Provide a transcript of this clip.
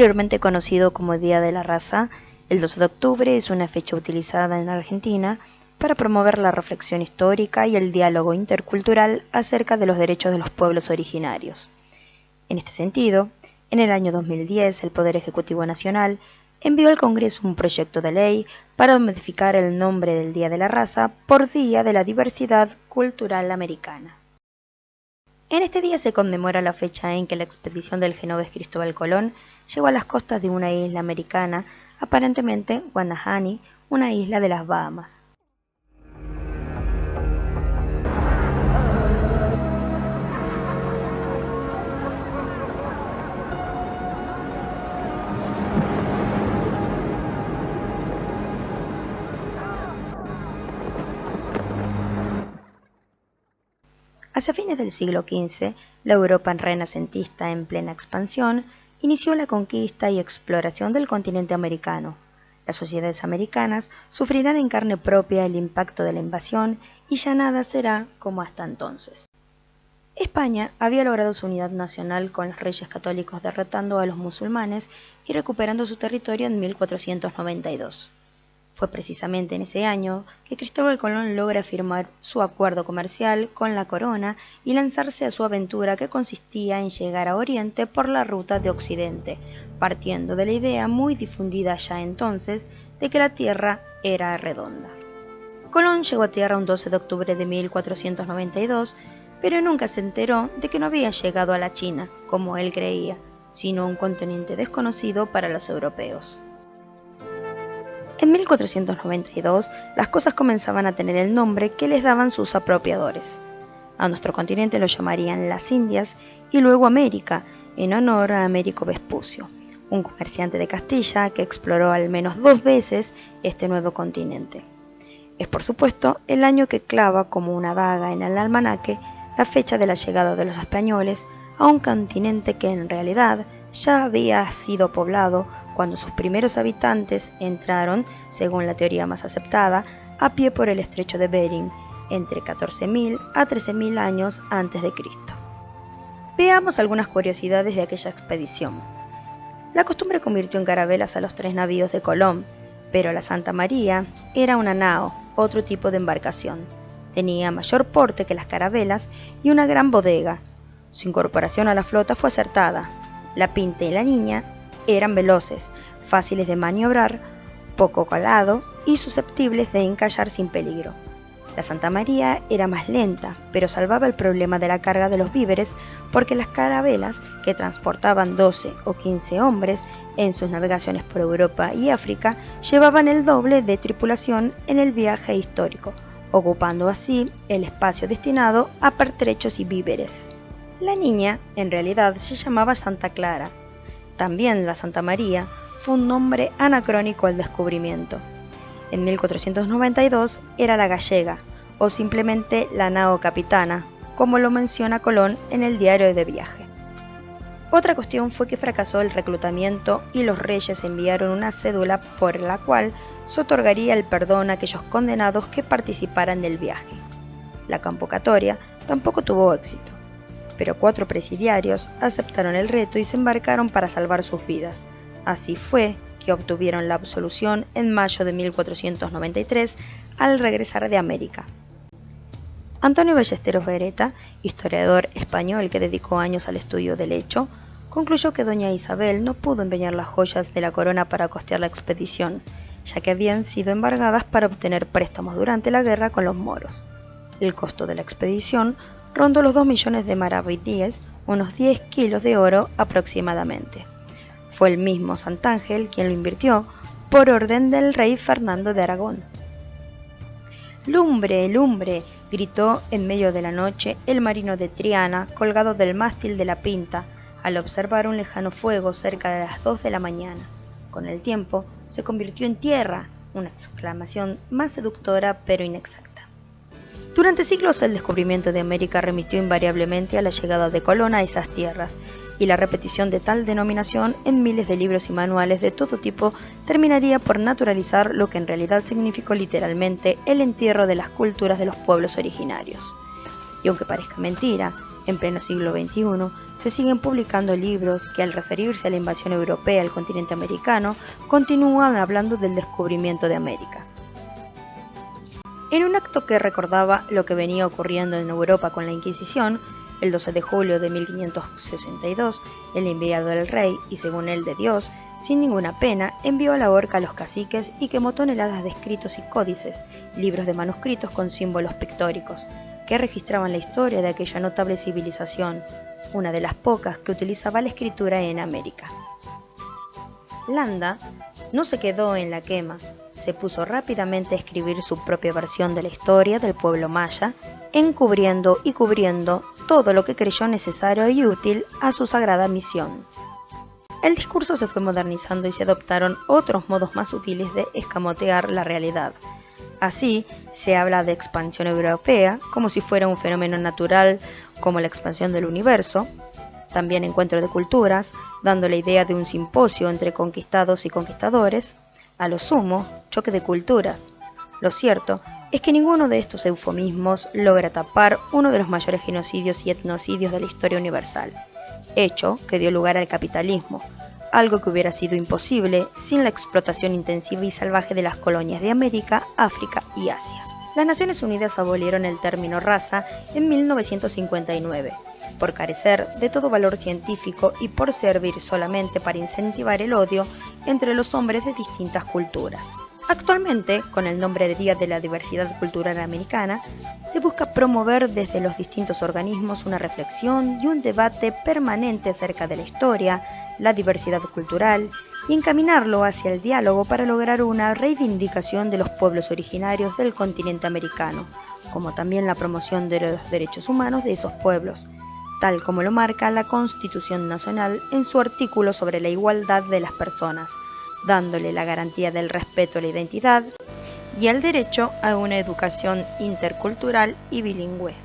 anteriormente conocido como Día de la Raza, el 12 de octubre es una fecha utilizada en Argentina para promover la reflexión histórica y el diálogo intercultural acerca de los derechos de los pueblos originarios. En este sentido, en el año 2010, el Poder Ejecutivo Nacional envió al Congreso un proyecto de ley para modificar el nombre del Día de la Raza por Día de la Diversidad Cultural Americana. En este día se conmemora la fecha en que la expedición del genovés Cristóbal Colón llegó a las costas de una isla americana, aparentemente Guanahani, una isla de las Bahamas. Hacia fines del siglo XV, la Europa renacentista en plena expansión inició la conquista y exploración del continente americano. Las sociedades americanas sufrirán en carne propia el impacto de la invasión y ya nada será como hasta entonces. España había logrado su unidad nacional con los reyes católicos derrotando a los musulmanes y recuperando su territorio en 1492. Fue precisamente en ese año que Cristóbal Colón logra firmar su acuerdo comercial con la corona y lanzarse a su aventura que consistía en llegar a Oriente por la ruta de Occidente, partiendo de la idea muy difundida ya entonces de que la Tierra era redonda. Colón llegó a tierra un 12 de octubre de 1492, pero nunca se enteró de que no había llegado a la China, como él creía, sino a un continente desconocido para los europeos. En 1492, las cosas comenzaban a tener el nombre que les daban sus apropiadores. A nuestro continente lo llamarían las Indias y luego América, en honor a Américo Vespucio, un comerciante de Castilla que exploró al menos 2 veces este nuevo continente. Es por supuesto el año que clava como una daga en el almanaque la fecha de la llegada de los españoles a un continente que en realidad ya había sido poblado cuando sus primeros habitantes entraron, según la teoría más aceptada, a pie por el estrecho de Bering, entre 14.000 a 13.000 años antes de Cristo. Veamos algunas curiosidades de aquella expedición. La costumbre convirtió en carabelas a los 3 navíos de Colón, pero la Santa María era una nao, otro tipo de embarcación. Tenía mayor porte que las carabelas y una gran bodega. Su incorporación a la flota fue acertada. La Pinta y la Niña eran veloces, fáciles de maniobrar, poco calado y susceptibles de encallar sin peligro. La Santa María era más lenta, pero salvaba el problema de la carga de los víveres porque las carabelas, que transportaban 12 o 15 hombres en sus navegaciones por Europa y África, llevaban el doble de tripulación en el viaje histórico, ocupando así el espacio destinado a pertrechos y víveres. La Niña, en realidad, se llamaba Santa Clara. También la Santa María fue un nombre anacrónico al descubrimiento. En 1492 era la Gallega, o simplemente la nao capitana, como lo menciona Colón en el diario de viaje. Otra cuestión fue que fracasó el reclutamiento y los reyes enviaron una cédula por la cual se otorgaría el perdón a aquellos condenados que participaran del viaje. La convocatoria tampoco tuvo éxito, pero 4 presidiarios aceptaron el reto y se embarcaron para salvar sus vidas. Así fue que obtuvieron la absolución en mayo de 1493 al regresar de América. Antonio Ballesteros Beretta, historiador español que dedicó años al estudio del hecho, concluyó que doña Isabel no pudo empeñar las joyas de la corona para costear la expedición, ya que habían sido embargadas para obtener préstamos durante la guerra con los moros. El costo de la expedición rondó los 2 millones de maravedíes, unos 10 kilos de oro aproximadamente. Fue el mismo Santángel quien lo invirtió por orden del rey Fernando de Aragón. ¡Lumbre, lumbre!, gritó en medio de la noche el marino de Triana colgado del mástil de la Pinta al observar un lejano fuego cerca de las 2 de la mañana. Con el tiempo se convirtió en tierra, una exclamación más seductora pero inexacta. Durante siglos el descubrimiento de América remitió invariablemente a la llegada de Colón a esas tierras, y la repetición de tal denominación en miles de libros y manuales de todo tipo terminaría por naturalizar lo que en realidad significó literalmente el entierro de las culturas de los pueblos originarios. Y aunque parezca mentira, en pleno siglo XXI se siguen publicando libros que, al referirse a la invasión europea al continente americano, continúan hablando del descubrimiento de América. En un acto que recordaba lo que venía ocurriendo en Europa con la Inquisición, el 12 de julio de 1562, el enviado del rey, y según él de Dios, sin ninguna pena, envió a la horca a los caciques y quemó toneladas de escritos y códices, libros de manuscritos con símbolos pictóricos, que registraban la historia de aquella notable civilización, una de las pocas que utilizaba la escritura en América. Landa no se quedó en la quema, se puso rápidamente a escribir su propia versión de la historia del pueblo maya, encubriendo y cubriendo todo lo que creyó necesario y útil a su sagrada misión. El discurso se fue modernizando y se adoptaron otros modos más sutiles de escamotear la realidad. Así, se habla de expansión europea como si fuera un fenómeno natural como la expansión del universo, también encuentro de culturas, dando la idea de un simposio entre conquistados y conquistadores, a lo sumo, choque de culturas. Lo cierto es que ninguno de estos eufemismos logra tapar uno de los mayores genocidios y etnocidios de la historia universal, hecho que dio lugar al capitalismo, algo que hubiera sido imposible sin la explotación intensiva y salvaje de las colonias de América, África y Asia. Las Naciones Unidas abolieron el término raza en 1959, por carecer de todo valor científico y por servir solamente para incentivar el odio entre los hombres de distintas culturas. Actualmente, con el nombre de Día de la Diversidad Cultural Americana, se busca promover desde los distintos organismos una reflexión y un debate permanente acerca de la historia, la diversidad cultural y encaminarlo hacia el diálogo para lograr una reivindicación de los pueblos originarios del continente americano, como también la promoción de los derechos humanos de esos pueblos, tal como lo marca la Constitución Nacional en su artículo sobre la igualdad de las personas, dándole la garantía del respeto a la identidad y el derecho a una educación intercultural y bilingüe.